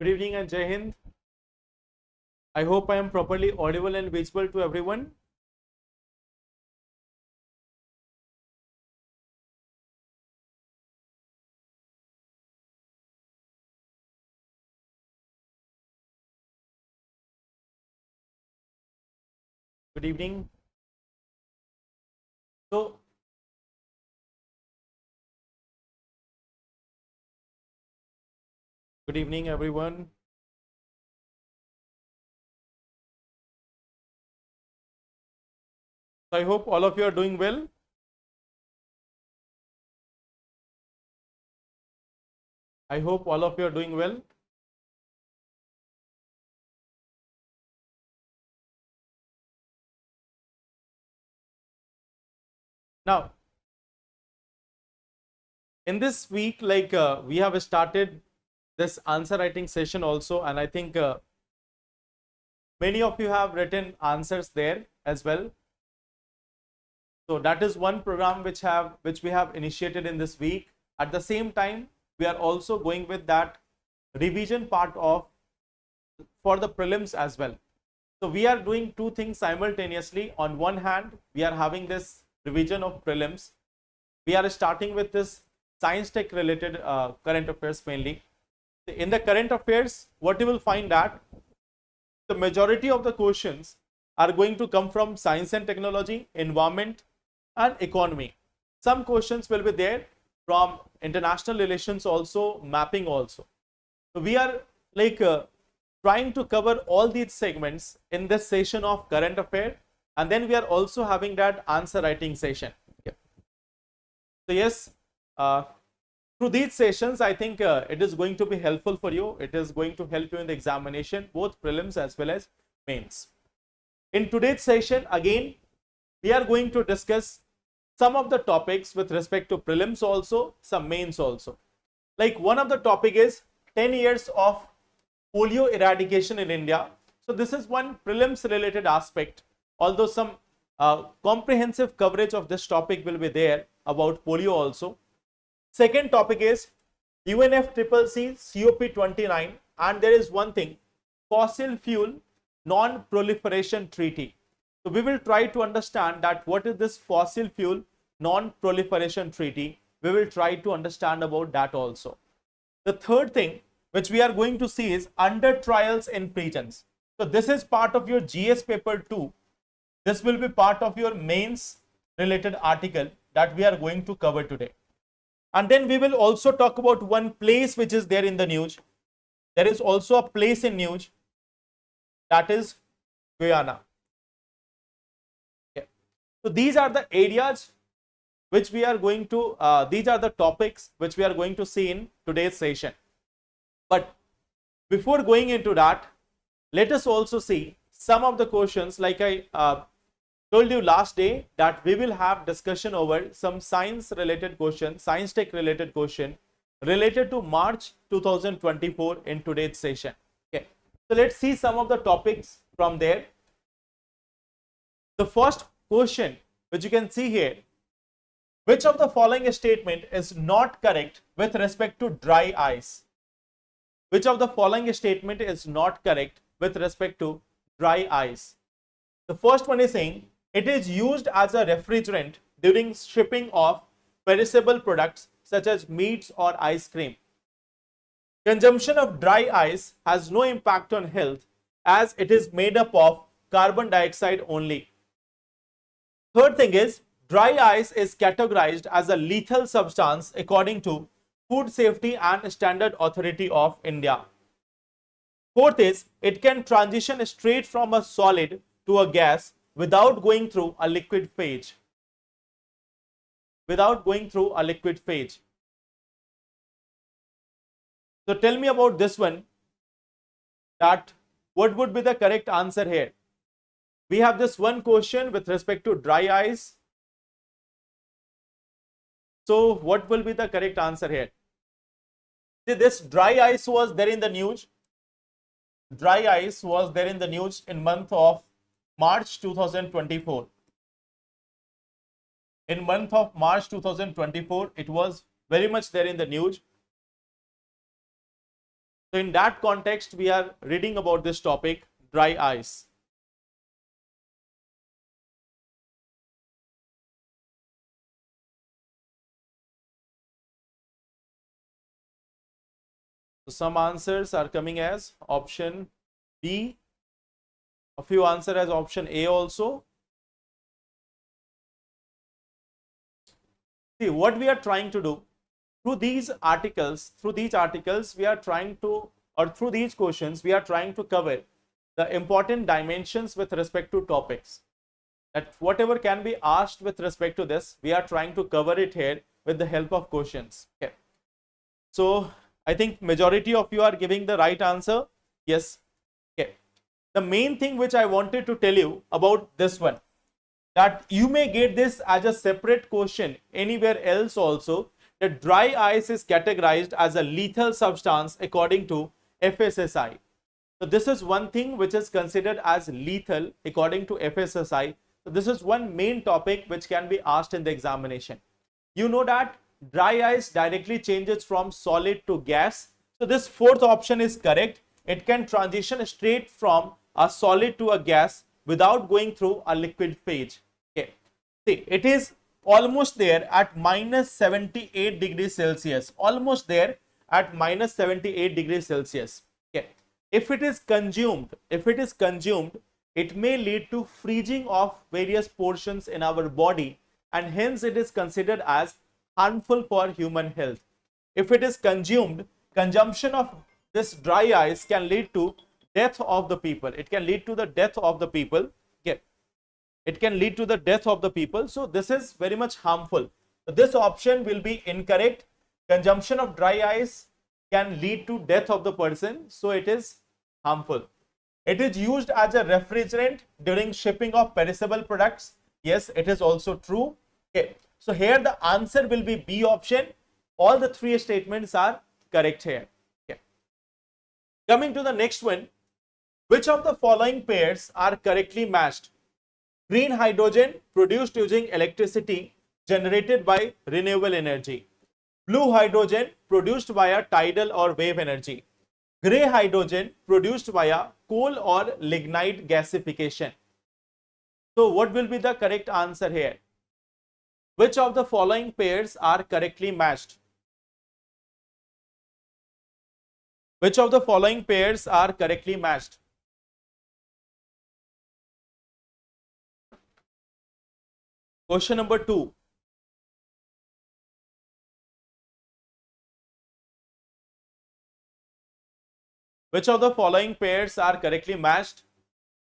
Good evening and Jai Hind. I hope I am properly audible and visible to everyone. Good evening. So, good evening, everyone. So, I hope all of you are doing well. I hope all of you are doing well. Now, in this week, we have started this answer writing session also, and I think many of you have written answers there as well. So that is one program which we have initiated in this week. At the same time, we are also going with that revision part of for the prelims as well. So we are doing two things simultaneously. On one hand, we are having this revision of prelims. We are starting with this science tech related current affairs mainly. In the current affairs, what you will find that the majority of the questions are going to come from science and technology, environment, and economy. Some questions will be there from international relations also, mapping also. So we are trying to cover all these segments in this session of current affair, and then we are also having that answer writing session. Okay. So yes, through these sessions, I think it is going to be helpful for you. It is going to help you in the examination, both prelims as well as mains. In today's session, again, we are going to discuss some of the topics with respect to prelims also, some mains also. Like one of the topic is 10 years of polio eradication in India. So this is one prelims related aspect, although some comprehensive coverage of this topic will be there about polio also. Second topic is UNFCCC COP29, and there is one thing, fossil fuel non-proliferation treaty. So we will try to understand that what is this fossil fuel non-proliferation treaty. We will try to understand about that also. The third thing which we are going to see is undertrials in prisons. So this is part of your GS paper 2. This will be part of your mains related article that we are going to cover today. And then we will also talk about one place which is there in the news. There is also a place in news, that is Guyana. Okay. So these are the areas which we are going to, these are the topics which we are going to see in today's session. But before going into that, let us also see some of the questions. Like I told you last day that we will have discussion over some science related question, science tech related question related to March 2024 in today's session. Okay, so let's see some of the topics from there. The first question which you can see here, which of the following statement is not correct with respect to dry ice? Which of the following statement is not correct with respect to dry ice? The first one is saying it is used as a refrigerant during shipping of perishable products such as meats or ice cream. Consumption of dry ice has no impact on health as it is made up of carbon dioxide only. Third thing is dry ice is categorized as a lethal substance according to Food Safety and Standard Authority of India. Fourth is it can transition straight from a solid to a gas without going through a liquid phase. Without going through a liquid phase. So tell me about this one, that what would be the correct answer here? We have this one question with respect to dry ice. So what will be the correct answer here? See, this dry ice was there in the news. Dry ice was there in the news in month of March 2024. In month of March 2024, it was very much there in the news. So in that context, we are reading about this topic, dry ice. So some answers are coming as option B, a few answer as option A also. See, what we are trying to do through these articles, we are trying to, or through these questions, we are trying to cover the important dimensions with respect to topics. That whatever can be asked with respect to this, we are trying to cover it here with the help of questions. Okay. So I think majority of you are giving the right answer. Yes. Okay. The main thing which I wanted to tell you about this one, that you may get this as a separate question anywhere else also, that dry ice is categorized as a lethal substance according to FSSI. So this is one thing which is considered as lethal according to FSSI. So this is one main topic which can be asked in the examination. You know that dry ice directly changes from solid to gas. So this fourth option is correct. It can transition straight from a solid to a gas without going through a liquid phase. Okay. See, it is almost there at minus 78 degrees Celsius. Almost there at minus 78 degrees Celsius. Okay. If it is consumed, it may lead to freezing of various portions in our body, and hence it is considered as harmful for human health. If it is consumed, consumption of this dry ice can lead to death of the people. It can lead to the death of the people. Okay. It can lead to the death of the people. So this is very much harmful. So this option will be incorrect. Consumption of dry ice can lead to death of the person. So it is harmful. It is used as a refrigerant during shipping of perishable products. Yes, it is also true. Okay. So here the answer will be B option. All the three statements are correct here. Okay. Coming to the next one, which of the following pairs are correctly matched? Green hydrogen produced using electricity generated by renewable energy. Blue hydrogen produced via tidal or wave energy. Grey hydrogen produced via coal or lignite gasification. So what will be the correct answer here? Which of the following pairs are correctly matched? Which of the following pairs are correctly matched? Question number 2. Which of the following pairs are correctly matched?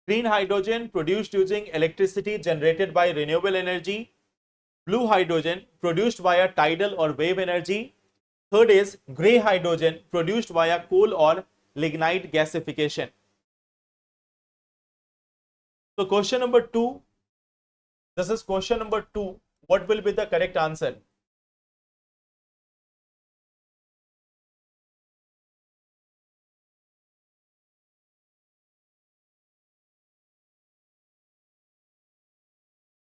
Green hydrogen produced using electricity generated by renewable energy. Blue hydrogen produced via tidal or wave energy. Third is grey hydrogen produced via coal or lignite gasification. So question number 2. This is question number 2. What will be the correct answer?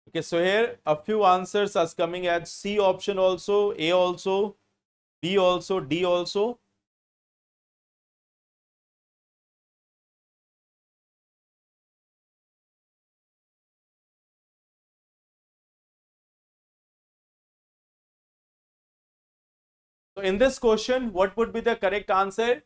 Okay, so here a few answers are coming as C option also, A also, B also, D also. So in this question, what would be the correct answer?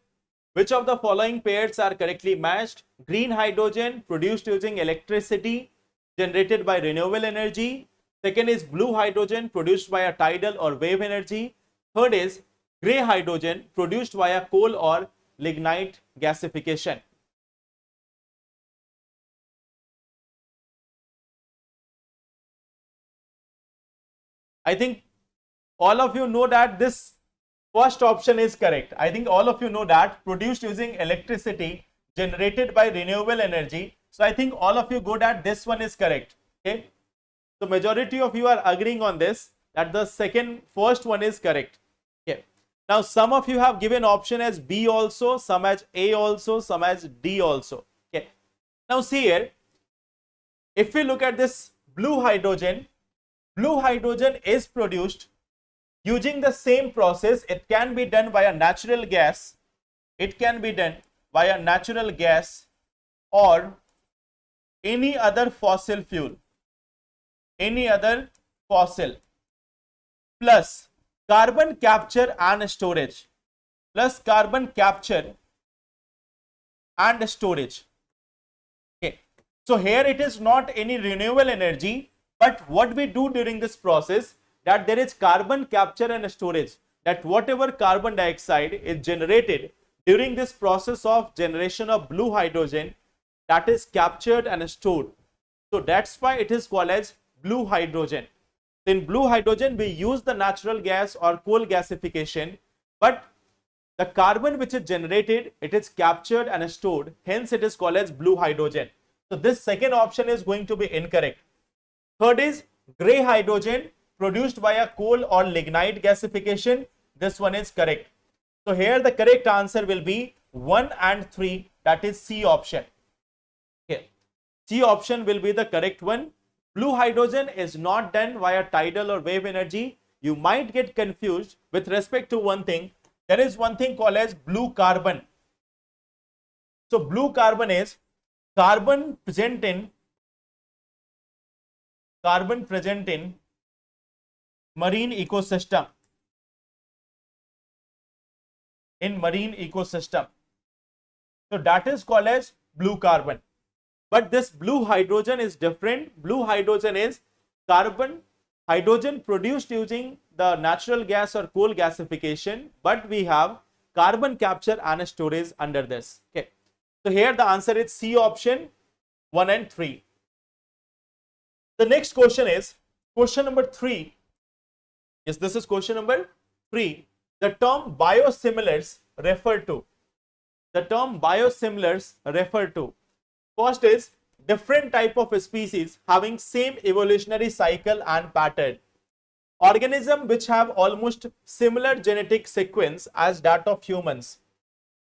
Which of the following pairs are correctly matched? Green hydrogen produced using electricity generated by renewable energy. Second is blue hydrogen produced via tidal or wave energy. Third is grey hydrogen produced via coal or lignite gasification. I think all of you know that this first option is correct. I think all of you know that, produced using electricity generated by renewable energy. So I think all of you go that this one is correct. Okay. So majority of you are agreeing on this, that the first one is correct. Okay. Now some of you have given option as B also, some as A also, some as D also. Okay. Now see here, if we look at this blue hydrogen is produced using the same process. It can be done by a natural gas. It can be done via natural gas or any other fossil fuel, any other fossil, plus carbon capture and storage, plus carbon capture and storage. Okay, so here it is not any renewable energy, but what we do during this process, that there is carbon capture and storage, that whatever carbon dioxide is generated during this process of generation of blue hydrogen, that is captured and stored. So that's why it is called as blue hydrogen. In blue hydrogen we use the natural gas or coal gasification, but the carbon which is generated, it is captured and stored, hence it is called as blue hydrogen. So this second option is going to be incorrect. Third is gray hydrogen produced via coal or lignite gasification. This one is correct. So here the correct answer will be 1 and 3, that is C option. Okay. C option will be the correct one. Blue hydrogen is not done via tidal or wave energy. You might get confused with respect to one thing. There is one thing called as blue carbon. So blue carbon is carbon present in marine ecosystem. In marine ecosystem. So that is called as blue carbon. But this blue hydrogen is different. Blue hydrogen is hydrogen produced using the natural gas or coal gasification, but we have carbon capture and storage under this. Okay. So here the answer is C option 1 and 3. The next question is question number 3. Yes, this is question number 3. The term biosimilars refer to. The term biosimilars refer to. First is different type of species having same evolutionary cycle and pattern. Organism which have almost similar genetic sequence as that of humans.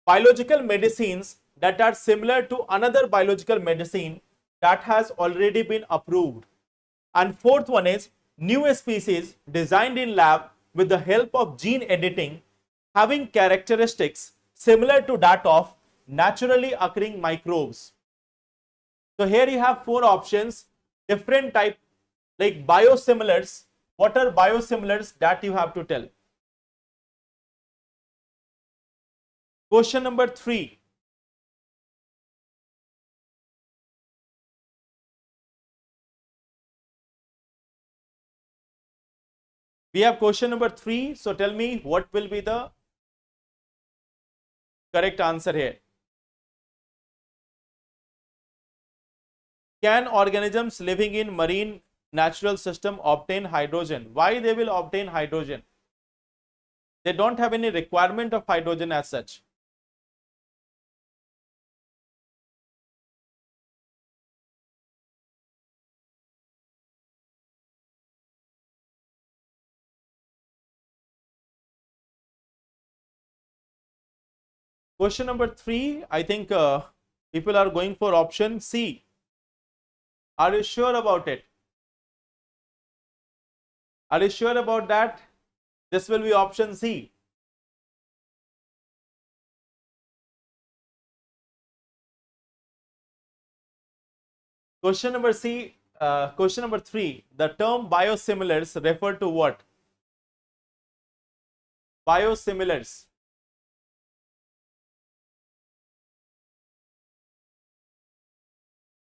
Biological medicines that are similar to another biological medicine that has already been approved. And fourth one is new species designed in lab with the help of gene editing having characteristics similar to that of naturally occurring microbes. So here you have 4 options, different type like biosimilars. What are biosimilars that you have to tell? Question number 3. We have question number 3. So tell me what will be the correct answer here. Can organisms living in marine natural system obtain hydrogen? Why they will obtain hydrogen? They don't have any requirement of hydrogen as such. Question number 3, I think people are going for option C. Are you sure about it? Are you sure about that? This will be option C. Question number C. Question number 3. The term biosimilars refer to what? Biosimilars.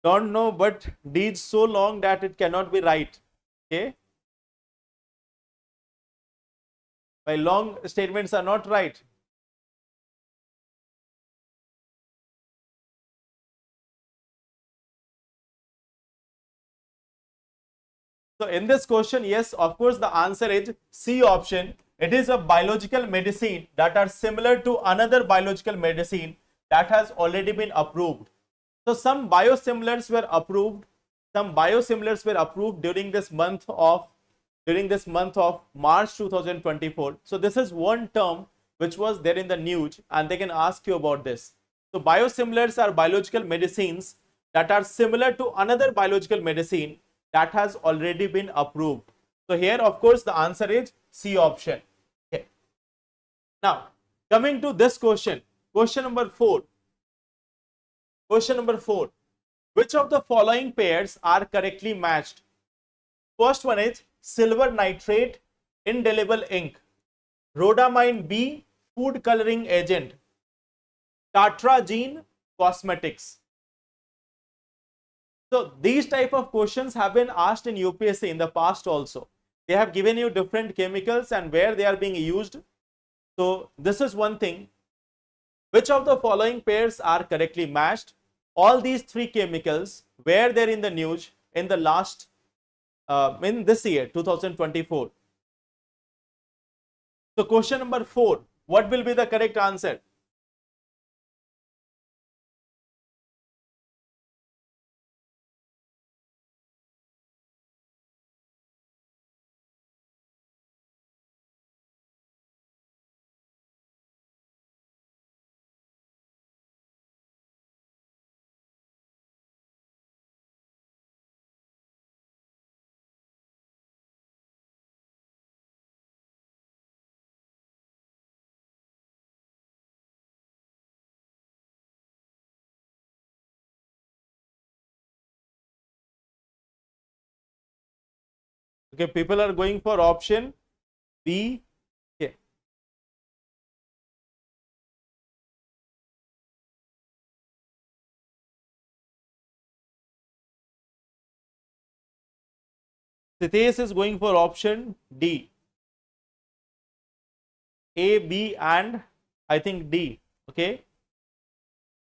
Don't know, but D is so long that it cannot be right. Okay. My long statements are not right. So in this question, yes, of course, the answer is C option. It is a biological medicine that are similar to another biological medicine that has already been approved. So some biosimilars were approved. Some biosimilars were approved during this month of March 2024. So this is one term which was there in the news, and they can ask you about this. So biosimilars are biological medicines that are similar to another biological medicine that has already been approved. So here, of course, the answer is C option. Okay. Now, coming to this question, Question number 4. Question number 4. Which of the following pairs are correctly matched? First one is silver nitrate, indelible ink. Rhodamine B, food coloring agent. Tartrazine, cosmetics. So these type of questions have been asked in UPSC in the past also. They have given you different chemicals and where they are being used. So this is one thing. Which of the following pairs are correctly matched? All these three chemicals were there in the news in the last in this year 2024. So question number 4, what will be the correct answer? Okay, people are going for option B. Okay. Sitesh is going for option D. A, B and I think D. Okay.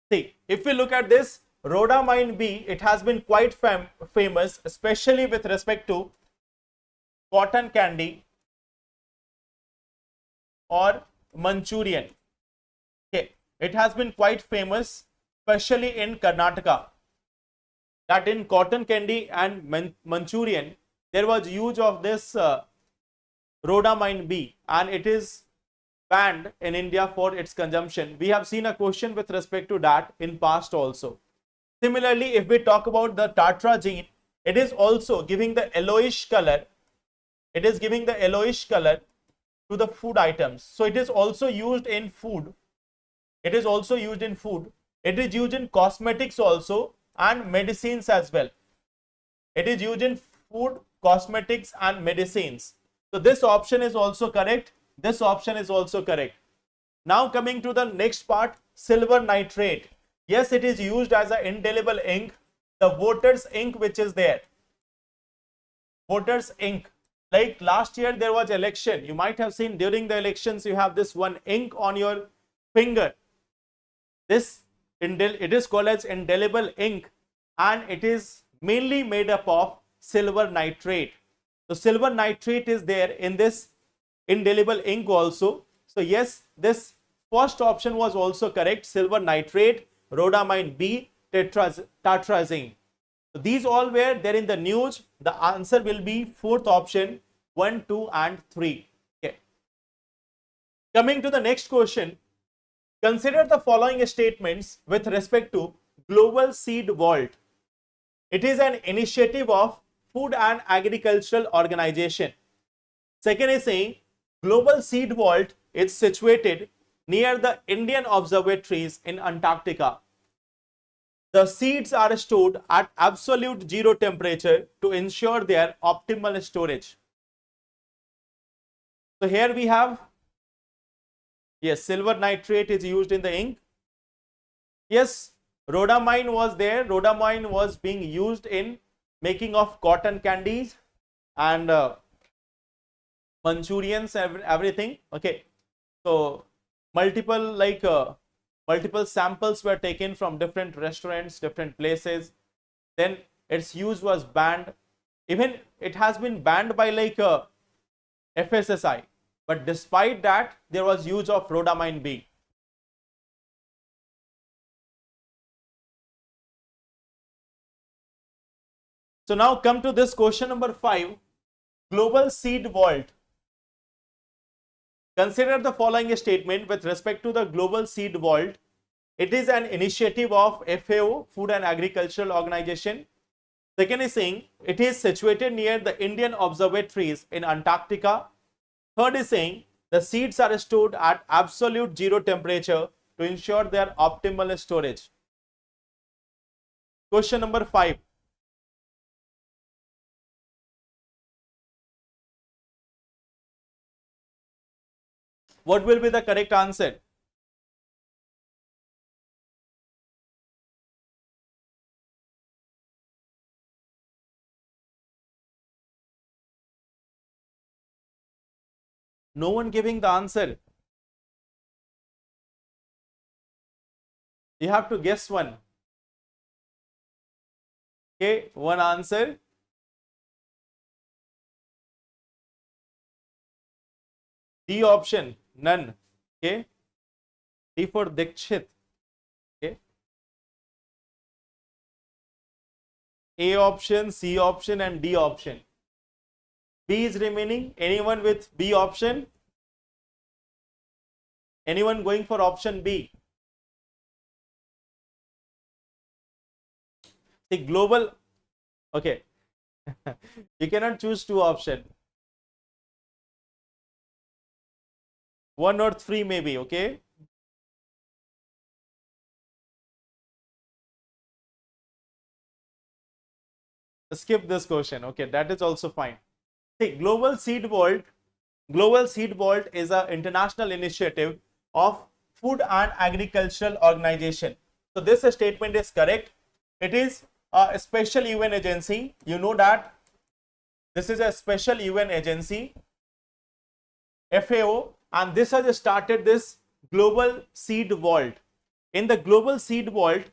See, if we look at this, rhodamine B, it has been quite famous, especially with respect to cotton candy or Manchurian. Okay, it has been quite famous, especially in Karnataka, that in cotton candy and Manchurian, there was use of this rhodamine B, and it is banned in India for its consumption. We have seen a question with respect to that in past also. Similarly, if we talk about the tartrazine, it is also giving the yellowish color. It is giving the yellowish color to the food items. So it is also used in food. It is also used in food. It is used in cosmetics also and medicines as well. It is used in food, cosmetics and medicines. So this option is also correct. This option is also correct. Now coming to the next part, silver nitrate. Yes, it is used as an indelible ink. The voters ink which is there. Voters ink. Like last year there was election. You might have seen during the elections you have this one ink on your finger. This it is called as indelible ink and it is mainly made up of silver nitrate. So silver nitrate is there in this indelible ink also. So yes, this first option was also correct. Silver nitrate, rhodamine B, tartrazine. So these all were there in the news. The answer will be fourth option, 1, 2 and 3. Okay. Coming to the next question, consider the following statements with respect to Global Seed Vault. It is an initiative of Food and Agricultural Organization. Second is saying Global Seed Vault is situated near the Indian observatories in Antarctica. The seeds are stored at absolute zero temperature to ensure their optimal storage. So here we have, yes, silver nitrate is used in the ink. Yes, rhodamine was there. Rhodamine was being used in making of cotton candies and Manchurians, everything. Okay, so multiple samples were taken from different restaurants, different places. Then its use was banned. Even it has been banned by FSSI. But despite that, there was use of rhodamine B. So now come to this question number 5, Global Seed Vault. Consider the following statement with respect to the Global Seed Vault. It is an initiative of FAO, Food and Agricultural Organization. Second is saying it is situated near the Indian observatories in Antarctica. Third is saying the seeds are stored at absolute zero temperature to ensure their optimal storage. Question number 5. What will be the correct answer? No one giving the answer. You have to guess one. Okay, one answer. D option, none. Okay. D for Dikshit. Okay. A option, C option, and D option. B is remaining. Anyone with B option? Anyone going for option B? The global, okay. You cannot choose two options. One or three maybe, okay. Skip this question, okay, that is also fine. See, Global Seed Vault is an international initiative of Food and Agricultural Organization. So this statement is correct. It is a special UN agency. You know that this is a special UN agency, FAO, and this has started this Global Seed Vault. In the Global Seed Vault,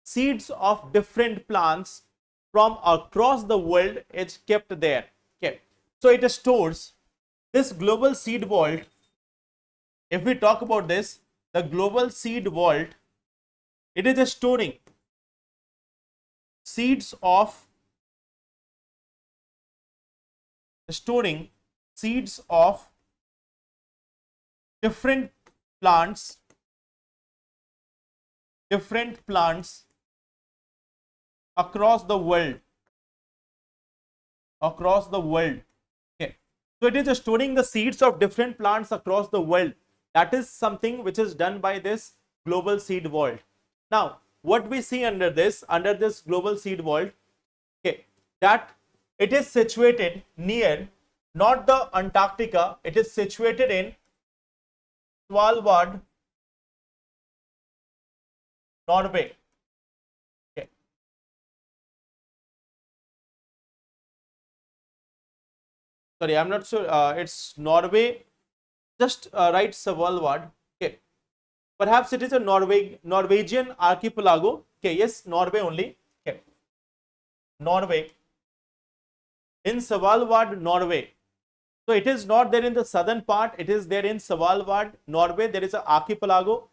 seeds of different plants from across the world is kept there. Okay, so it stores this Global Seed Vault. If we talk about this, the Global Seed Vault, it is storing seeds of different plants across the world. Okay, so it is storing the seeds of different plants across the world. That is something which is done by this Global Seed Vault. Now, what we see under this Global Seed Vault, okay, that it is situated near, not the Antarctica, it is situated in Svalbard, Norway. Okay. Sorry, I'm not sure. It's Norway. Just write Svalbard. Okay. Perhaps it is a Norwegian archipelago. Okay. Yes, Norway only. Okay. Norway. In Svalbard, Norway. So it is not there in the southern part. It is there in Svalbard, Norway. There is an archipelago.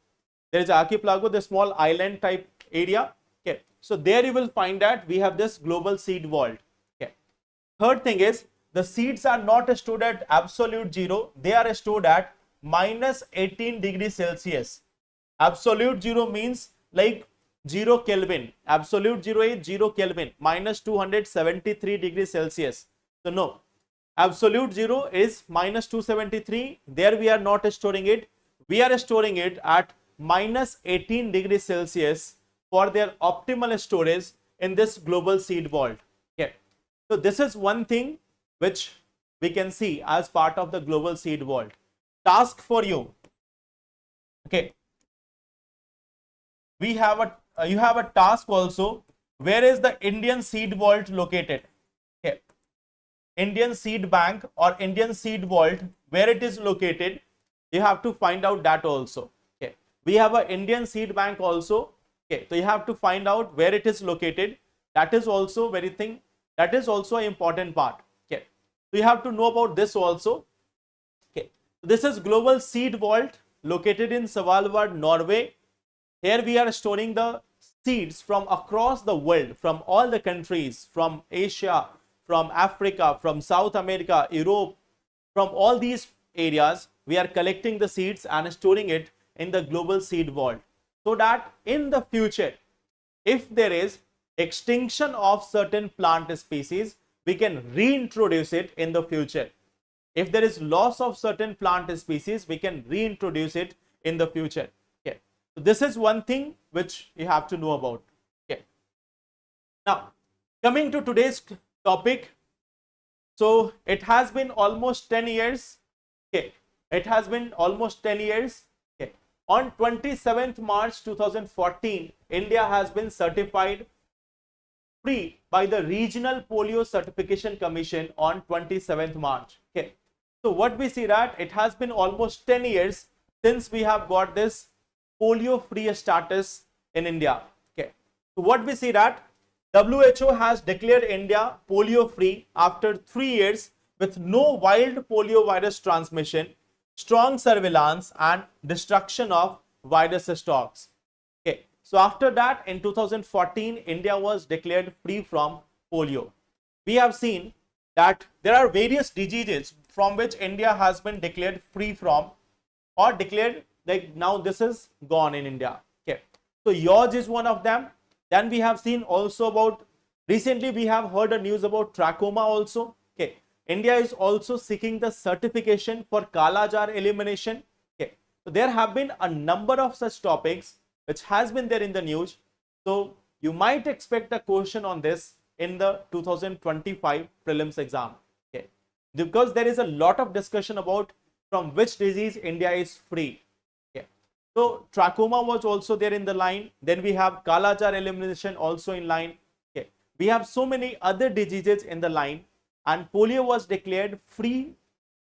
The small island type area. Okay. So there you will find that we have this Global Seed Vault. Okay. Third thing is, the seeds are not stored at absolute zero. They are stored at minus 18 degrees Celsius. Absolute zero means like 0 Kelvin. Absolute zero is 0 Kelvin, minus 273 degrees Celsius. So no, absolute zero is minus 273. There we are not storing it. We are storing it at minus 18 degrees Celsius for their optimal storage in this Global Seed Vault. Okay. So this is one thing which we can see as part of the Global Seed Vault. Task for you. Okay. You have a task also. Where is the Indian Seed Vault located? Okay. Indian Seed Bank or Indian Seed Vault, where it is located, you have to find out that also. Okay. We have a Indian Seed Bank also. Okay. So you have to find out where it is located. That is also an important part. Okay. So you have to know about this also. Okay. This is Global Seed Vault located in Svalbard, Norway. Here we are storing the seeds from across the world, from all the countries, from Asia, from Africa, from South America, Europe, from all these areas. We are collecting the seeds and storing it in the Global Seed Vault, so that in the future, if there is extinction of certain plant species, we can reintroduce it in the future. If there is loss of certain plant species, we can reintroduce it in the future. Okay. This is one thing which you have to know about. Okay. Now, coming to today's topic. So it has been almost 10 years. Okay. It has been almost 10 years. Okay. On 27th March 2014, India has been certified free by the Regional Polio Certification Commission on 27th March. Okay. So what we see that it has been almost 10 years since we have got this polio free status in India. Okay. So what we see that WHO has declared India polio free after 3 years with no wild polio virus transmission, strong surveillance and destruction of virus stocks. Okay. So after that, in 2014, India was declared free from polio. We have seen that there are various diseases from which India has been declared free from, or declared like now this is gone in India. Okay. So yours is one of them. Then we have seen also about, recently we have heard a news about trachoma also. Okay. India is also seeking the certification for Kala Jar elimination. Okay. So there have been a number of such topics which has been there in the news. So you might expect a question on this in the 2025 prelims exam. Okay. Because there is a lot of discussion about from which disease India is free. Okay. So trachoma was also there in the line. Then we have Kala Jar elimination also in line. Okay. We have so many other diseases in the line, and polio was declared free.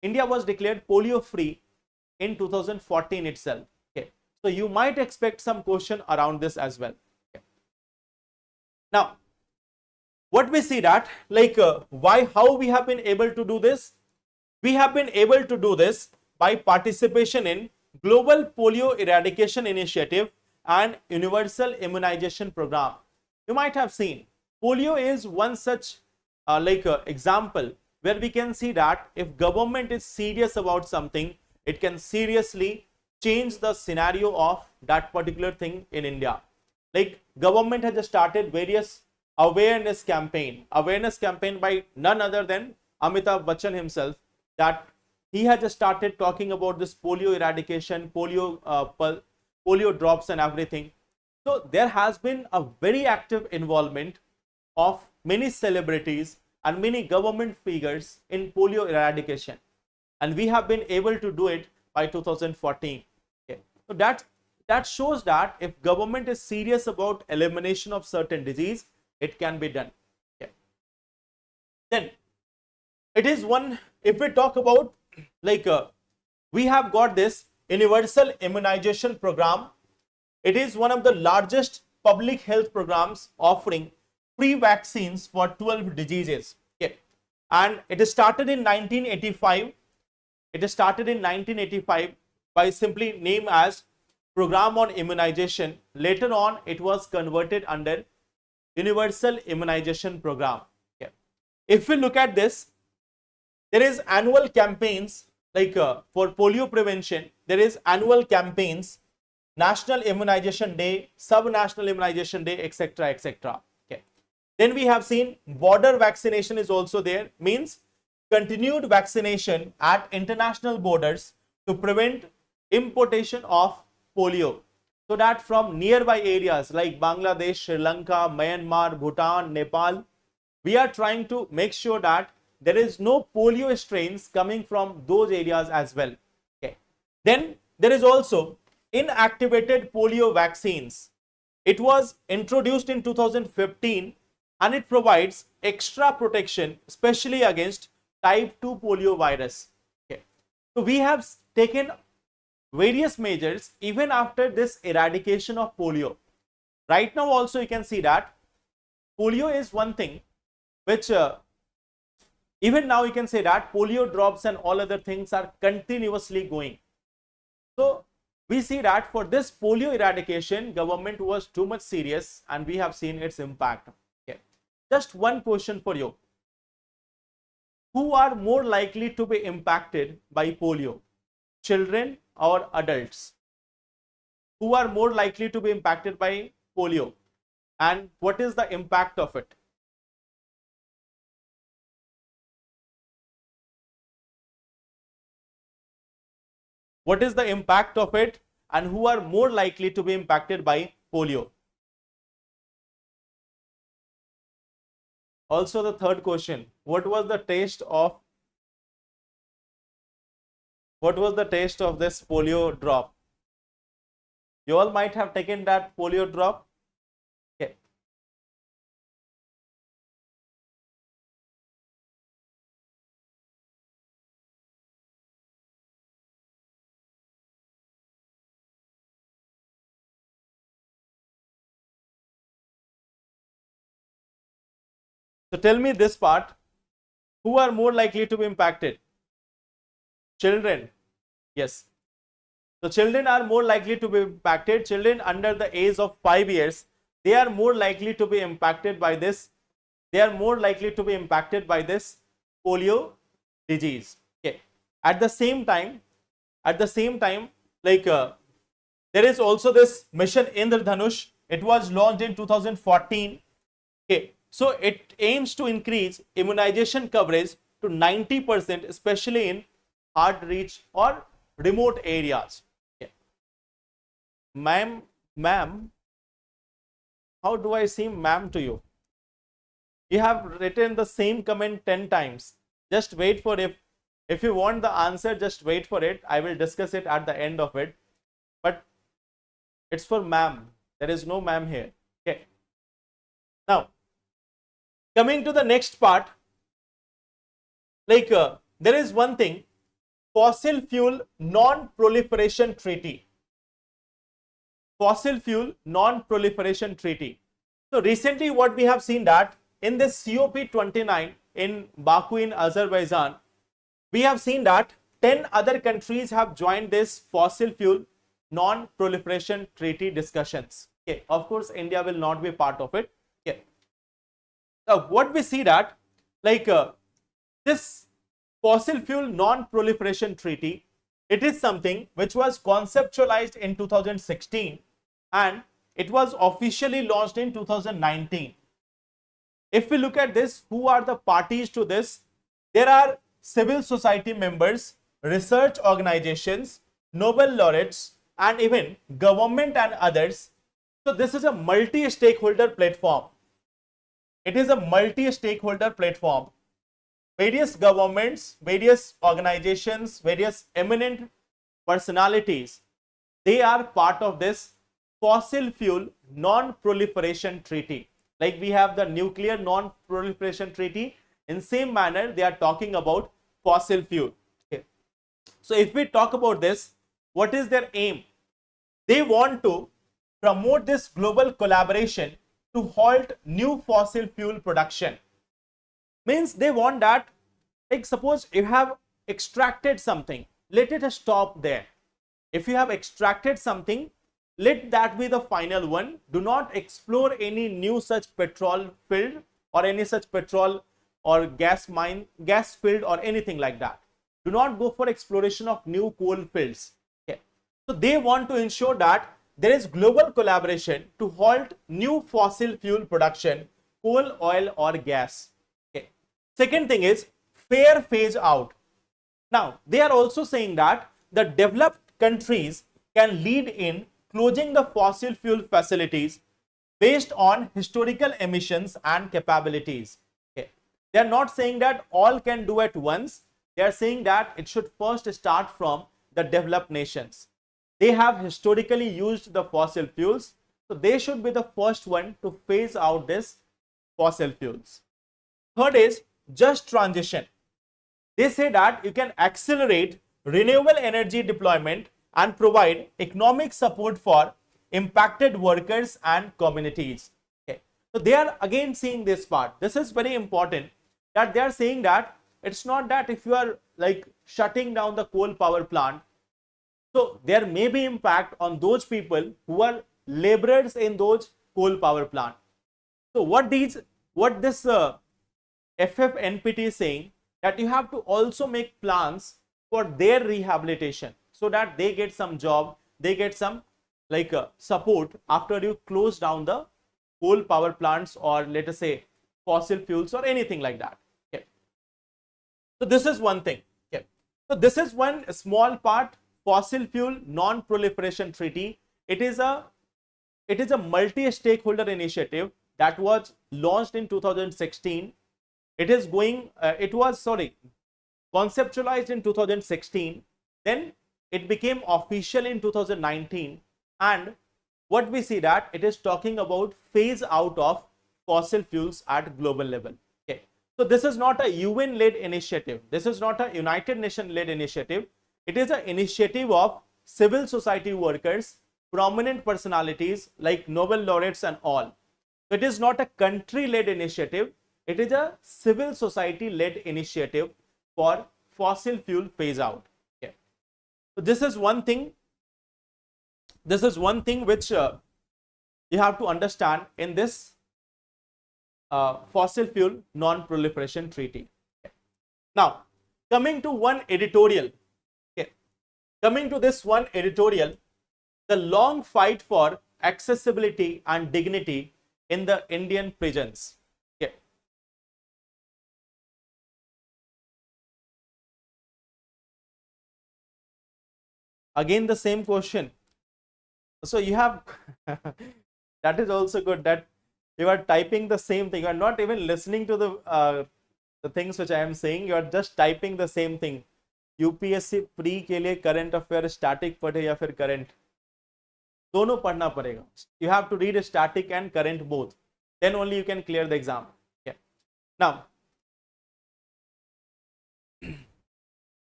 India was declared polio free in 2014 itself. Okay. So you might expect some question around this as well. Okay. Now, what we see that how we have been able to do this? We have been able to do this by participation in Global Polio Eradication Initiative and Universal Immunization Program. You might have seen polio is one such example where we can see that if government is serious about something, it can seriously change the scenario of that particular thing in India. Like government has started various awareness campaign by none other than Amitabh Bachchan himself, that he has just started talking about this polio eradication, polio drops and everything. So there has been a very active involvement of many celebrities and many government figures in polio eradication, and we have been able to do it by 2014. Okay. So that shows that if government is serious about elimination of certain disease, it can be done. Okay. Then it is one, if we talk about we have got this universal immunization program. It is one of the largest public health programs offering free vaccines for 12 diseases. Okay. And it started in 1985. It started in 1985 by simply name as Program on Immunization. Later on, it was converted under Universal Immunization Program. Okay. If we look at this, there is annual campaigns for polio prevention. There is annual campaigns, National Immunization Day, Sub-National Immunization Day, etc., etc. Okay. Then we have seen border vaccination is also there, means continued vaccination at international borders to prevent importation of polio, so that from nearby areas like Bangladesh, Sri Lanka, Myanmar, Bhutan, Nepal, we are trying to make sure that there is no polio strains coming from those areas as well. Okay. Then there is also inactivated polio vaccines. It was introduced in 2015 and it provides extra protection, especially against type 2 polio virus. Okay. So we have taken various measures even after this eradication of polio. Right now also you can see that polio is one thing which even now you can say that polio drops and all other things are continuously going. So we see that for this polio eradication, government was too much serious and we have seen its impact. Okay. Just one question for you. Who are more likely to be impacted by polio? Children or adults? Who are more likely to be impacted by polio? And what is the impact of it? What is the impact of it and who are more likely to be impacted by polio? Also the third question, what was the taste of this polio drop? You all might have taken that polio drop. Okay. So tell me this part, who are more likely to be impacted? Children. Yes. So children are more likely to be impacted. Children under the age of 5 years, they are more likely to be impacted by this. They are more likely to be impacted by this polio disease. Okay. At the same time, like there is also this mission Indradhanush. It was launched in 2014. Okay. So it aims to increase immunization coverage to 90%, especially in hard reach or remote areas. Okay. Ma'am, how do I seem ma'am to you? You have written the same comment 10 times. Just wait for it. If you want the answer, just wait for it. I will discuss it at the end of it. But it's for ma'am. There is no ma'am here. Okay. Now, coming to the next part, like there is one thing, fossil fuel non-proliferation treaty. Fossil fuel non-proliferation treaty. So recently what we have seen that in this COP29 in Baku in Azerbaijan, we have seen that 10 other countries have joined this fossil fuel non-proliferation treaty discussions. Okay, of course India will not be part of it. Okay. Now what we see that like this fossil fuel non-proliferation treaty, it is something which was conceptualized in 2016 and it was officially launched in 2019. If we look at this, who are the parties to this? There are civil society members, research organizations, Nobel laureates, and even government and others. So this is a multi-stakeholder platform. It is a multi-stakeholder platform. Various governments, various organizations, various eminent personalities, they are part of this fossil fuel non-proliferation treaty. Like we have the nuclear non-proliferation treaty, in same manner they are talking about fossil fuel. Okay. So if we talk about this, what is their aim? They want to promote this global collaboration to halt new fossil fuel production. Means they want that, like suppose you have extracted something, let it stop there. If you have extracted something, let that be the final one. Do not explore any new such petrol field or any such petrol or gas mine, gas field or anything like that. Do not go for exploration of new coal fields. Okay. So they want to ensure that there is global collaboration to halt new fossil fuel production, coal, oil or gas. Okay. Second thing is fair phase out. Now they are also saying that the developed countries can lead in closing the fossil fuel facilities based on historical emissions and capabilities. Okay. They are not saying that all can do at once. They are saying that it should first start from the developed nations. They have historically used the fossil fuels, so they should be the first one to phase out this fossil fuels. Third is just transition. They say that you can accelerate renewable energy deployment and provide economic support for impacted workers and communities. Okay. So they are again seeing this part. This is very important, that they are saying that it's not that if you are like shutting down the coal power plant, so there may be impact on those people who are laborers in those coal power plant. So what this FFNPT is saying, that you have to also make plans for their rehabilitation, so that they get some job, they get some like support after you close down the coal power plants or let us say fossil fuels or anything like that. Okay. So this is one thing. Okay. So this is one small part, fossil fuel non-proliferation treaty. It is a multi-stakeholder initiative that was launched in 2016. It is going conceptualized in 2016, then it became official in 2019, and what we see that it is talking about phase out of fossil fuels at global level. Okay, so this is not a UN led initiative, this is not a United Nations led initiative, it is an initiative of civil society workers, prominent personalities like Nobel laureates and all. It is not a country led initiative, it is a civil society led initiative for fossil fuel phase out. Okay, so this is one thing which you have to understand in this fossil fuel non-proliferation treaty. Okay. Now coming to one editorial, okay, coming to this one editorial, the long fight for accessibility and dignity in the Indian prisons. Okay. Again the same question. So you have that is also good that you are typing the same thing. You are not even listening to the things which I am saying. You are just typing the same thing. UPSC pre के लिए current affair static पढ़े या फिर current, दोनों पढ़ना पड़ेगा. You have to read static and current both. Then only you can clear the exam. Okay. Now,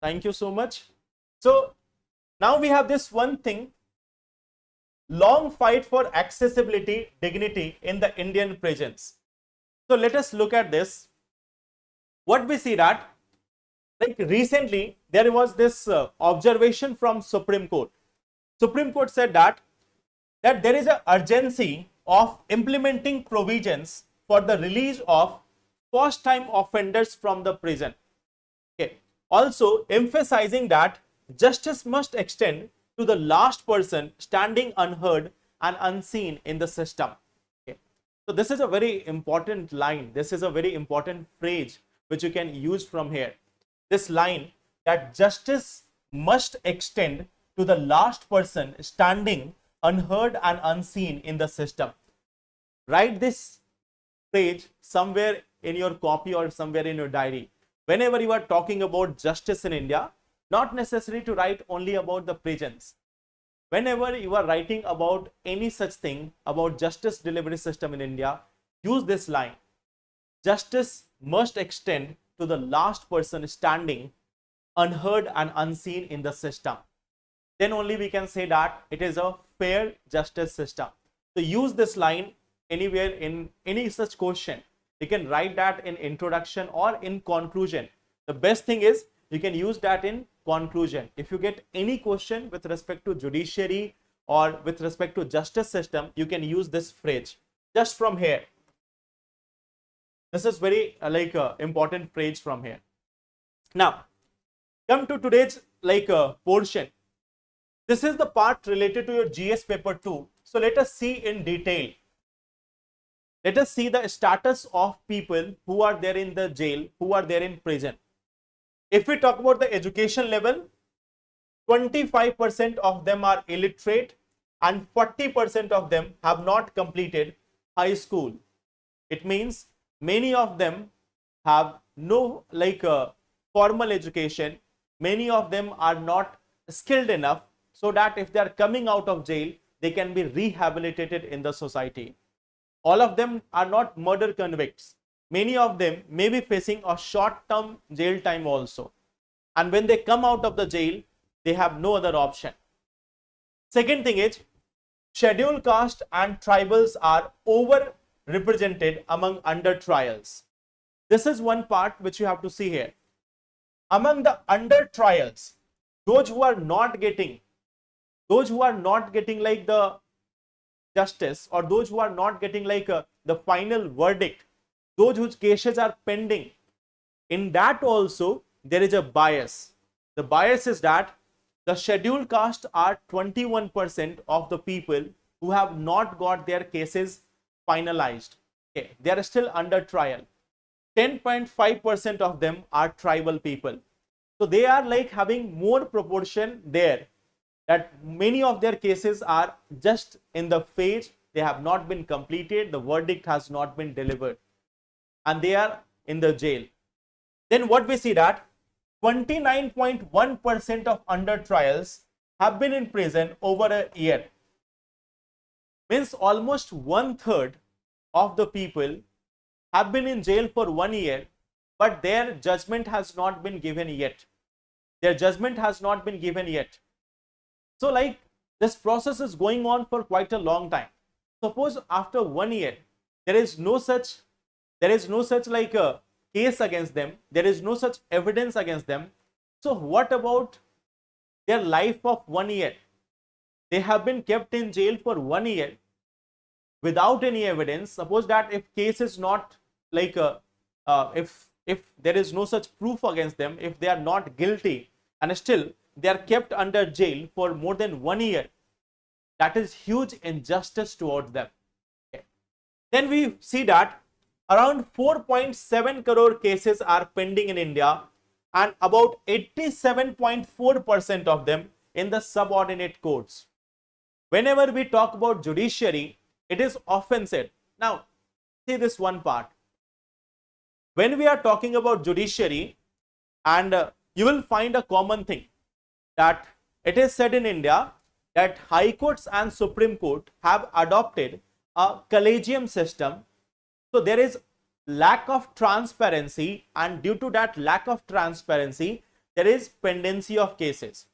thank you so much. So now we have this one thing. Long fight for accessibility, dignity in the Indian prisons. So let us look at this. What we see that, like recently, there was this observation from Supreme Court. Supreme Court said that there is an urgency of implementing provisions for the release of first-time offenders from the prison. Okay. Also emphasizing that justice must extend to the last person standing unheard and unseen in the system. Okay. So this is a very important line. This is a very important phrase which you can use from here. This line that justice must extend to the last person standing unheard and unseen in the system. Write this phrase somewhere in your copy or somewhere in your diary. Whenever you are talking about justice in India, not necessary to write only about the prisons. Whenever you are writing about any such thing about justice delivery system in India, use this line. Justice must extend to the last person standing unheard and unseen in the system. Then only we can say that it is a fair justice system. So use this line anywhere in any such question. You can write that in introduction or in conclusion. The best thing is you can use that in conclusion. If you get any question with respect to judiciary or with respect to justice system, you can use this phrase just from here. This is very important phrase from here. Now come to today's portion. This is the part related to your GS paper 2. So let us see in detail. Let us see the status of people who are there in the jail, who are there in prison. If we talk about the education level, 25% of them are illiterate and 40% of them have not completed high school. It means many of them have no formal education. Many of them are not skilled enough so that if they are coming out of jail, they can be rehabilitated in the society. All of them are not murder convicts. Many of them may be facing a short-term jail time also. And when they come out of the jail, they have no other option. Second thing is, scheduled caste and tribals are overrepresented among undertrials. This is one part which you have to see here. Among the undertrials, those who are not getting like the justice, or those who are not getting the final verdict, those whose cases are pending, in that also there is a bias. The bias is that the scheduled caste are 21% of the people who have not got their cases finalized. Okay, they are still under trial. 10.5% of them are tribal people. So they are having more proportion there that many of their cases are just in the phase, they have not been completed, the verdict has not been delivered, and they are in the jail. Then what we see that 29.1% of under trials have been in prison over a year. Means almost 1/3 of the people have been in jail for 1 year, but their judgment has not been given yet. Their judgment has not been given yet. So like this process is going on for quite a long time. Suppose after 1 year, there is no such like a case against them, there is no such evidence against them. So what about their life of 1 year? They have been kept in jail for 1 year without any evidence. Suppose that if case is not like if there is no such proof against them, if they are not guilty, and still they are kept under jail for more than 1 year, that is huge injustice towards them. Okay. Then we see that around 4.7 crore cases are pending in India, and about 87.4% of them in the subordinate courts. Whenever we talk about judiciary, it is often said. Now, see this one part. When we are talking about judiciary, and you will find a common thing that it is said in India that High Courts and Supreme Court have adopted a collegium system. So there is lack of transparency, and due to that lack of transparency, there is pendency of cases.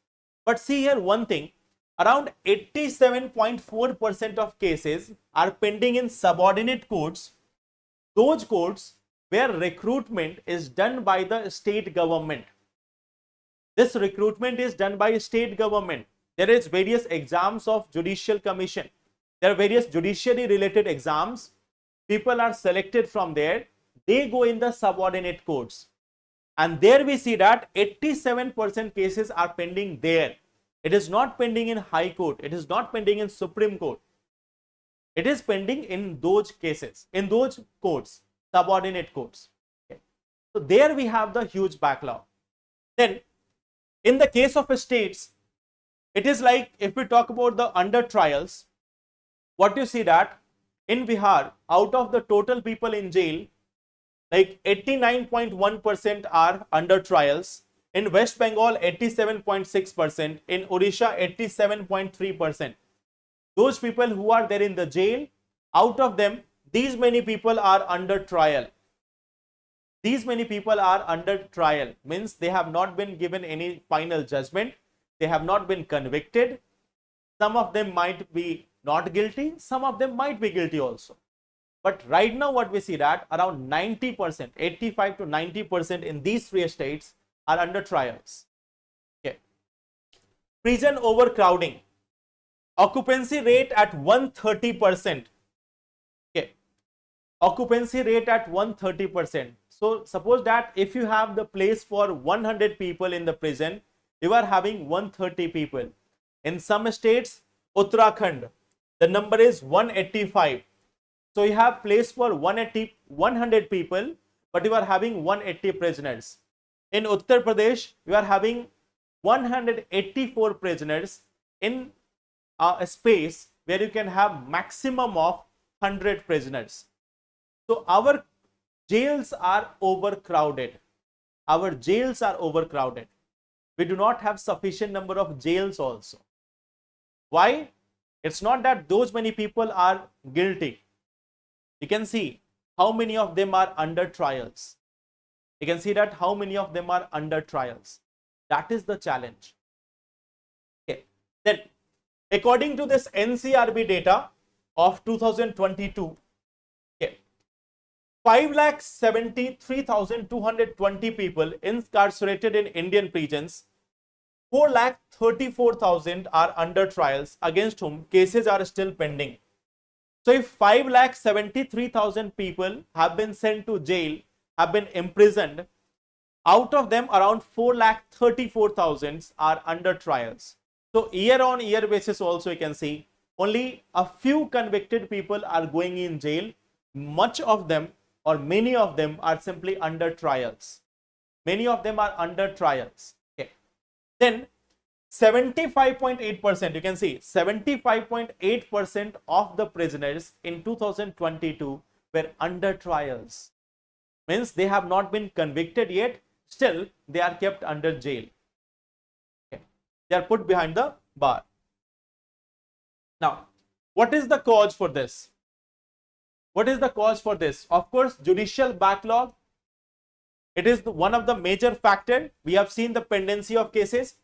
But see here one thing, around 87.4% of cases are pending in subordinate courts, those courts where recruitment is done by the state government. This recruitment is done by state government. There is various exams of Judicial Commission. There are various judiciary related exams. People are selected from there. They go in the subordinate courts. And there we see that 87% cases are pending there. It is not pending in High Court. It is not pending in Supreme Court. It is pending in those cases, in those courts, subordinate courts. Okay. So there we have the huge backlog. Then in the case of states, it is like if we talk about the under trials, what you see that in Bihar, out of the total people in jail, like 89.1% are under trials. In West Bengal, 87.6%. In Odisha, 87.3%. Those people who are there in the jail, out of them, these many people are under trial. These many people are under trial, means they have not been given any final judgment. They have not been convicted. Some of them might be not guilty. Some of them might be guilty also. But right now what we see that around 90%, 85 to 90% in these three states are under trials. Okay. Prison overcrowding. Occupancy rate at 130%. Okay. Occupancy rate at 130%. So suppose that if you have the place for 100 people in the prison, you are having 130 people. In some states, Uttarakhand, the number is 185. So you have place for 100 people, but you are having 180 prisoners. In Uttar Pradesh, you are having 184 prisoners in a space where you can have maximum of 100 prisoners. So our jails are overcrowded. Our jails are overcrowded. We do not have sufficient number of jails also. Why? It's not that those many people are guilty. You can see how many of them are under trials. You can see that how many of them are under trials. That is the challenge. Okay. Then, according to this NCRB data of 2022, okay, 5,73,220 people incarcerated in Indian prisons. 4,34,000 are under trials, against whom cases are still pending. So if 5,73,000 people have been sent to jail, have been imprisoned, out of them around 4,34,000 are under trials. So year on year basis also you can see only a few convicted people are going in jail. Much of them or many of them are simply under trials. Many of them are under trials. Okay. Then 75.8%, you can see 75.8% of the prisoners in 2022 were under trials. Means they have not been convicted yet, still they are kept under jail. Okay. They are put behind the bar. Now, what is the cause for this? What is the cause for this? Of course, judicial backlog. It is one of the major factors. We have seen the pendency of cases.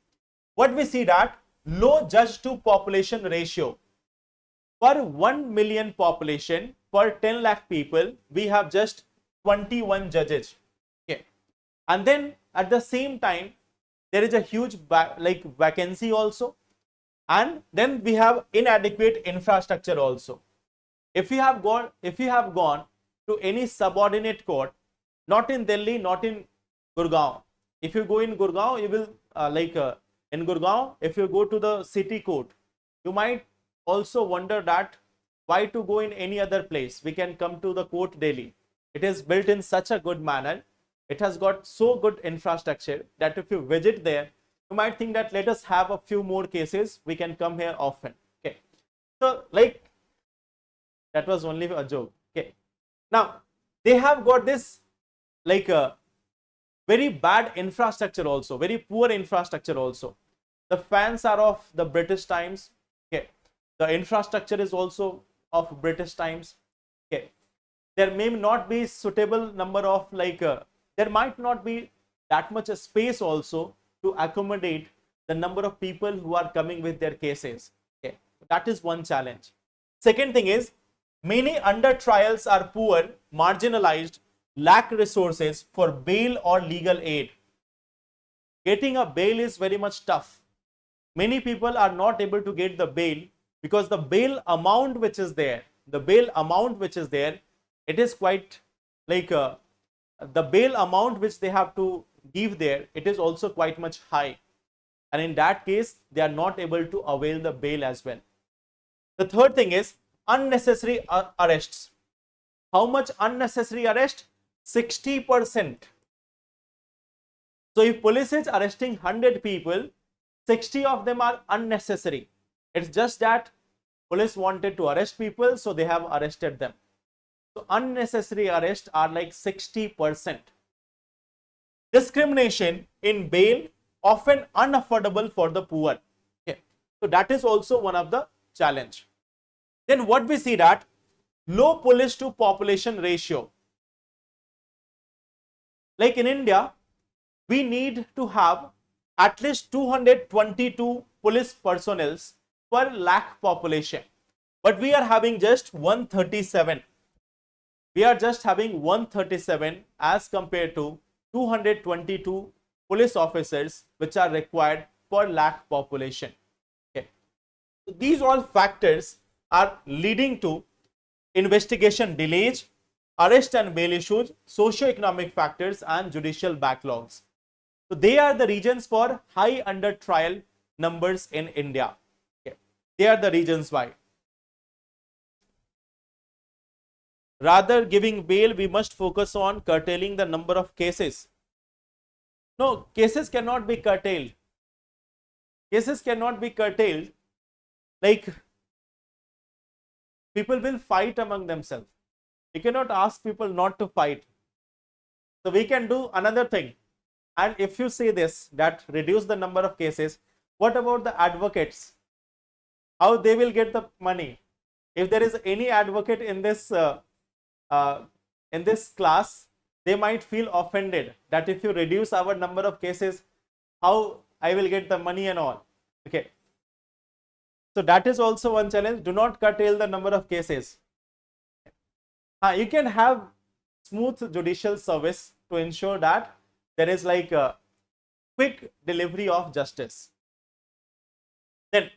What we see that low judge to population ratio. Per 1 million population, per 10 lakh people, we have just 21 judges. Okay. And then at the same time, there is a huge vacancy also. And then we have inadequate infrastructure also. If you have gone to any subordinate court, not in Delhi, not in Gurgaon. If you go in Gurgaon, you will in Gurgaon, if you go to the city court, you might also wonder that why to go in any other place. We can come to the court daily. It is built in such a good manner. It has got so good infrastructure that if you visit there, you might think that let us have a few more cases. We can come here often. Okay. So that was only a joke. Okay. Now they have got this very bad infrastructure also, very poor infrastructure also. The fans are of the British times. Okay. The infrastructure is also of British times. Okay. There may not be suitable number of there might not be that much space also to accommodate the number of people who are coming with their cases. Okay. That is one challenge. Second thing is, many under trials are poor, marginalized, lack resources for bail or legal aid. Getting a bail is very much tough. Many people are not able to get the bail because the bail amount which is there, it is quite the bail amount which they have to give there, it is also quite much high. And in that case, they are not able to avail the bail as well. The third thing is unnecessary arrests. How much unnecessary arrest? 60%. So if police is arresting 100 people, 60 of them are unnecessary. It's just that police wanted to arrest people, so they have arrested them. So unnecessary arrests are like 60%. Discrimination in bail, often unaffordable for the poor. Okay. So that is also one of the challenge. Then what we see that low police to population ratio. Like in India, we need to have at least 222 police personnel per lakh population. But we are having just 137. We are just having 137 as compared to 222 police officers which are required per lakh population. Okay. So these all factors are leading to investigation delays, arrest and bail issues, socio-economic factors and judicial backlogs. So they are the reasons for high under trial numbers in India. Okay. They are the reasons why. Rather giving bail, we must focus on curtailing the number of cases. No, cases cannot be curtailed. Cases cannot be curtailed. Like people will fight among themselves. You cannot ask people not to fight. So we can do another thing. And if you say this, that reduce the number of cases, what about the advocates? How they will get the money? If there is any advocate in this class, they might feel offended that if you reduce our number of cases, how I will get the money and all. Okay. So that is also one challenge. Do not curtail the number of cases. You can have smooth judicial service to ensure that there is like a quick delivery of justice. Then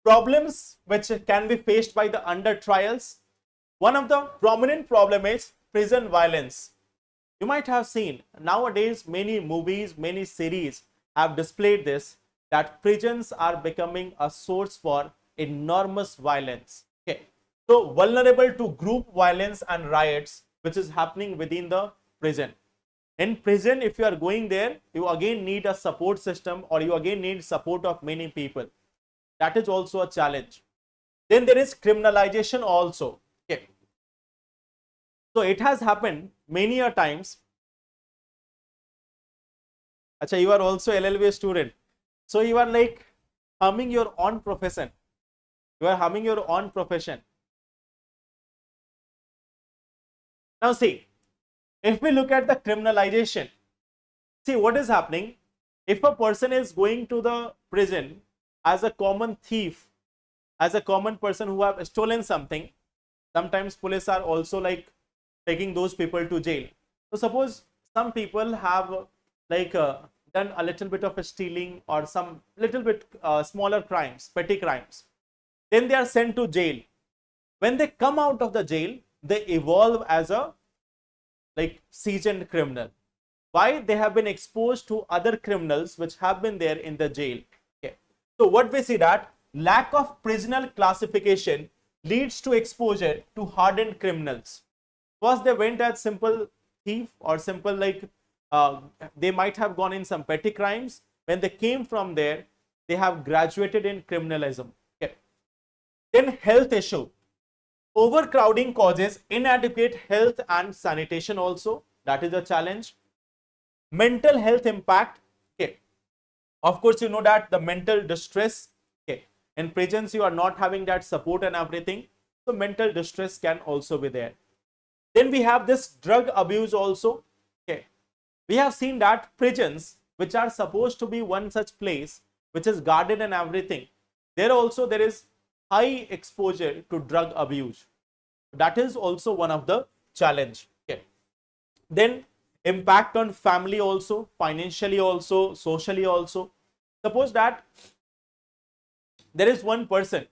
problems which can be faced by the under trials. One of the prominent problem is prison violence. You might have seen nowadays many movies, many series have displayed this, that prisons are becoming a source for enormous violence. Okay. So vulnerable to group violence and riots which is happening within the prison. In prison, if you are going there, you again need a support system, or you again need support of many people. That is also a challenge. Then there is criminalization also. Okay. So it has happened many a times. Acha, you are also LLB student. So you are like humming your own profession. You are humming your own profession. Now see, if we look at the criminalization, see what is happening. If a person is going to the prison as a common thief, as a common person who have stolen something, sometimes police are also like taking those people to jail. So suppose some people have like done a little bit of a stealing or some little bit smaller crimes, petty crimes. Then they are sent to jail. When they come out of the jail, they evolve as a like seasoned criminal. Why? They have been exposed to other criminals which have been there in the jail. Okay. So what we see that lack of prisoner classification leads to exposure to hardened criminals. First they went as simple thief or simple like they might have gone in some petty crimes. When they came from there, they have graduated in criminalism. Okay. Then health issue. Overcrowding causes inadequate health and sanitation also. That is a challenge. Mental health impact. Okay. Of course, you know that the mental distress. Okay. In prisons, you are not having that support and everything. So mental distress can also be there. Then we have this drug abuse also. Okay. We have seen that prisons, which are supposed to be one such place, which is guarded and everything, there also there is high exposure to drug abuse. That is also one of the challenge. Okay. Then impact on family also, financially also, socially also. Suppose that there is one person,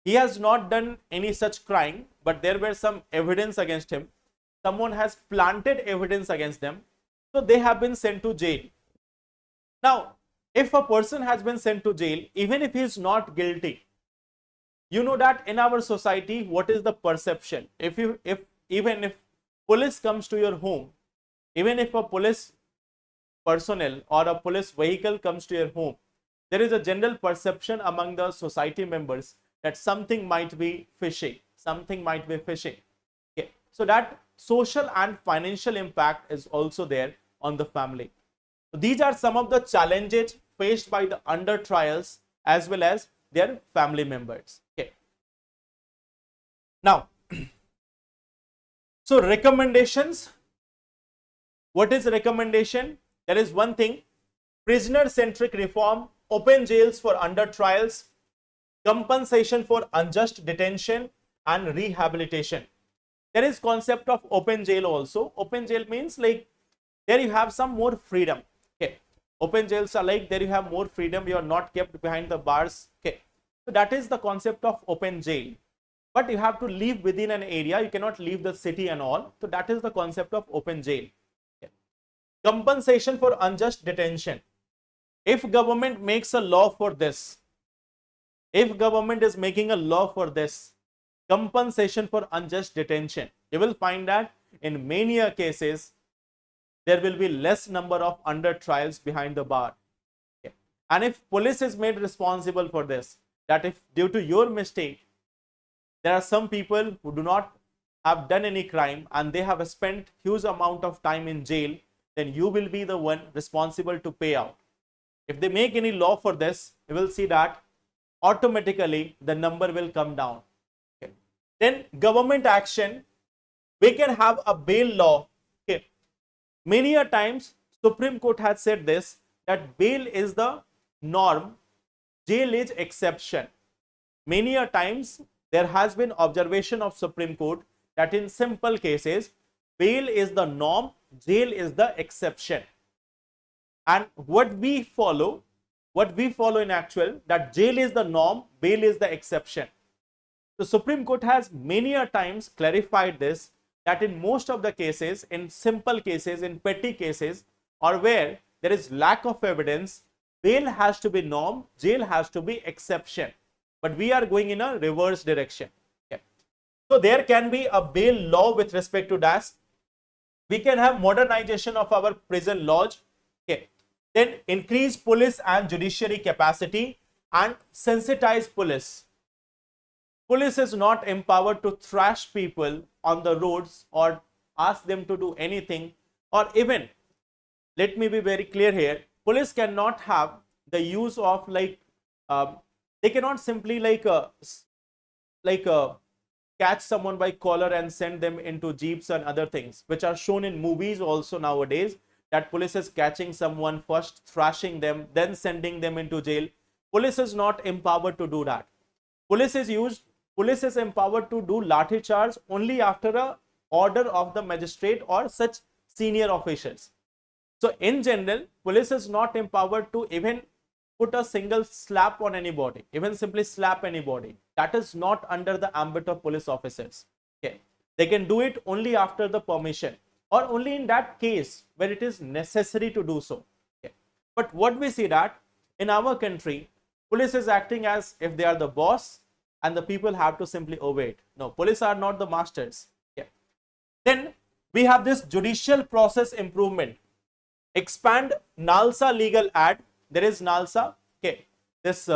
he has not done any such crime, but there were some evidence against him. Someone has planted evidence against them. So they have been sent to jail. Now, if a person has been sent to jail, even if he is not guilty, you know that in our society, what is the perception? Even if police comes to your home, even if a police personnel or a police vehicle comes to your home, there is a general perception among the society members that something might be fishy, something might be fishy. Okay. So that social and financial impact is also there on the family. So these are some of the challenges faced by the under trials as well as their family members. Okay. Now, so recommendations. What is recommendation? There is one thing: prisoner-centric reform, open jails for under trials, compensation for unjust detention, and rehabilitation. There is concept of open jail also. Open jail means like there you have some more freedom. Okay. Open jails are like there you have more freedom. You are not kept behind the bars. Okay. So that is the concept of open jail. But you have to live within an area. You cannot leave the city and all. So that is the concept of open jail. Okay. Compensation for unjust detention. If government makes a law for this, if government is making a law for this, compensation for unjust detention, you will find that in many cases there will be less number of under trials behind the bar. Okay. And if police is made responsible for this, that if due to your mistake there are some people who do not have done any crime and they have spent huge amount of time in jail, then you will be the one responsible to pay out. If they make any law for this, you will see that automatically the number will come down. Okay. Then government action, we can have a bail law. Okay. Many a times Supreme Court has said this, that bail is the norm, jail is exception. Many a times there has been observation of Supreme Court that in simple cases, bail is the norm, jail is the exception. And what we follow in actual, that jail is the norm, bail is the exception. The Supreme Court has many a times clarified this, that in most of the cases, in simple cases, in petty cases, or where there is lack of evidence, bail has to be norm, jail has to be exception. But we are going in a reverse direction. Okay. So there can be a bail law with respect to that. We can have modernization of our prison laws. Okay. Then increase police and judiciary capacity and sensitize police. Police is not empowered to thrash people on the roads or ask them to do anything, or even, let me be very clear here, police cannot have the use of they cannot simply catch someone by collar and send them into jeeps and other things, which are shown in movies also nowadays, that police is catching someone, first thrashing them, then sending them into jail. Police is not empowered to do that. Police is empowered to do lathi charge only after a order of the magistrate or such senior officials. So in general, police is not empowered to even put a single slap on anybody, even simply slap anybody. That is not under the ambit of police officers. Okay. They can do it only after the permission, or only in that case where it is necessary to do so. Okay. But what we see that in our country, police is acting as if they are the boss and the people have to simply obey it. No, police are not the masters. Okay. Then we have this judicial process improvement. Expand NALSA legal ad. There is NALSA. Okay. This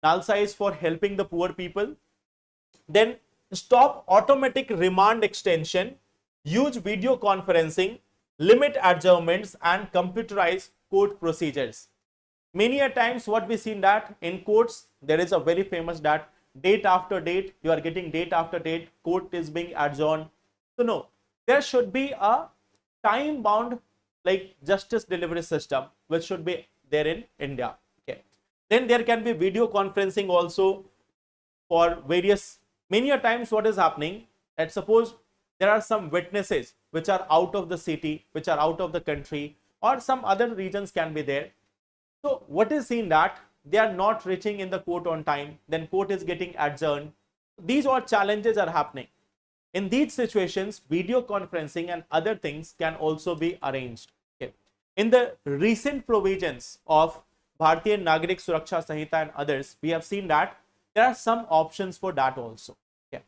NALSA is for helping the poor people. Then stop automatic remand extension, use video conferencing, limit adjournments and computerize court procedures. Many a times what we see that in courts, there is a very famous that date after date, you are getting date after date, court is being adjourned. So no, there should be a time bound justice delivery system which should be there in India. Okay. Then there can be video conferencing also for various, many a times what is happening, that suppose there are some witnesses which are out of the city, which are out of the country, or some other regions can be there. So what is seen that they are not reaching in the court on time, then court is getting adjourned. These all challenges are happening. In these situations, video conferencing and other things can also be arranged. Okay. In the recent provisions of Bharatiya Nagrik Suraksha Sanhita and others, we have seen that there are some options for that also. Okay.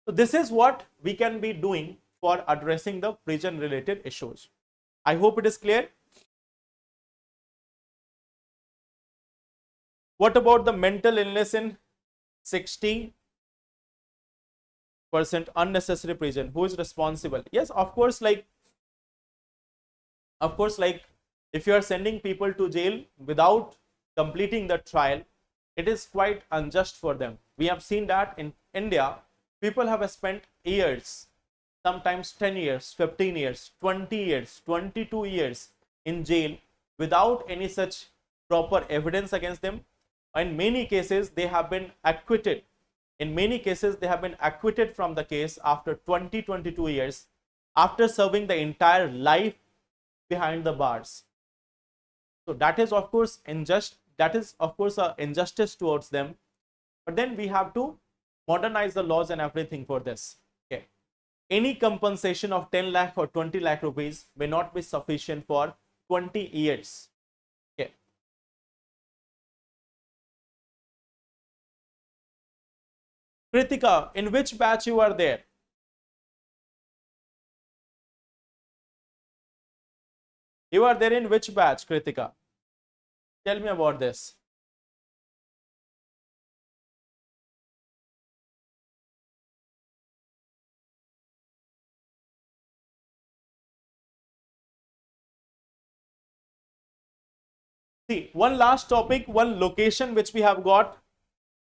So this is what we can be doing for addressing the prison related issues. I hope it is clear. What about the mental illness in 60% unnecessary prison? Who is responsible? Yes, of course, if you are sending people to jail without completing the trial, it is quite unjust for them. We have seen that in India, people have spent years, sometimes 10 years, 15 years, 20 years, 22 years in jail without any such proper evidence against them. In many cases, they have been acquitted. In many cases, they have been acquitted from the case after 22 years, after serving the entire life behind the bars. So that is of course unjust. That is of course an injustice towards them. But then we have to modernize the laws and everything for this. Okay. Any compensation of 10 lakh or 20 lakh rupees may not be sufficient for 20 years. Okay. Kritika, in which batch you are there? You are there in which batch, Kritika? Tell me about this. See, one last topic, one location which we have got,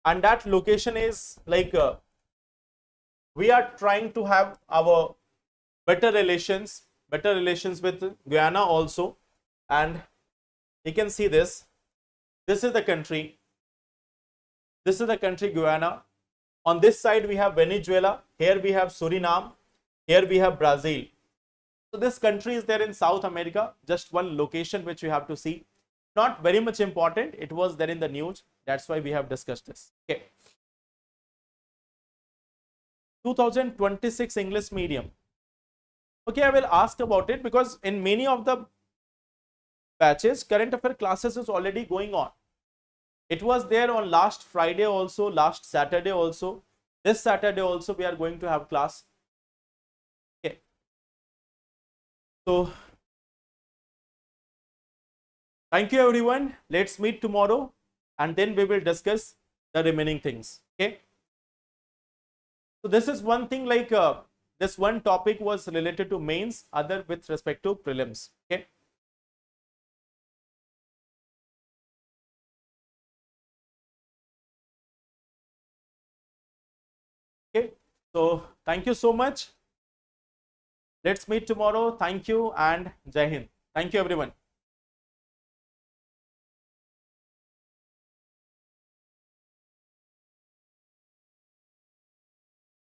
and that location is we are trying to have our better relations with Guyana also, and you can see this. This is the country. This is the country Guyana. On this side we have Venezuela. Here we have Suriname. Here we have Brazil. So this country is there in South America. Just one location which we have to see. Not very much important. It was there in the news. That's why we have discussed this. Okay. 2026 English medium. Okay, I will ask about it because in many of the batches, current affair classes is already going on. It was there on last Friday also, last Saturday also. This Saturday also we are going to have class. Okay. So thank you everyone. Let's meet tomorrow and then we will discuss the remaining things. Okay. So this is one thing, like this one topic was related to mains, other with respect to prelims. Okay. Okay. So thank you so much. Let's meet tomorrow. Thank you and Jai Hind. Thank you everyone.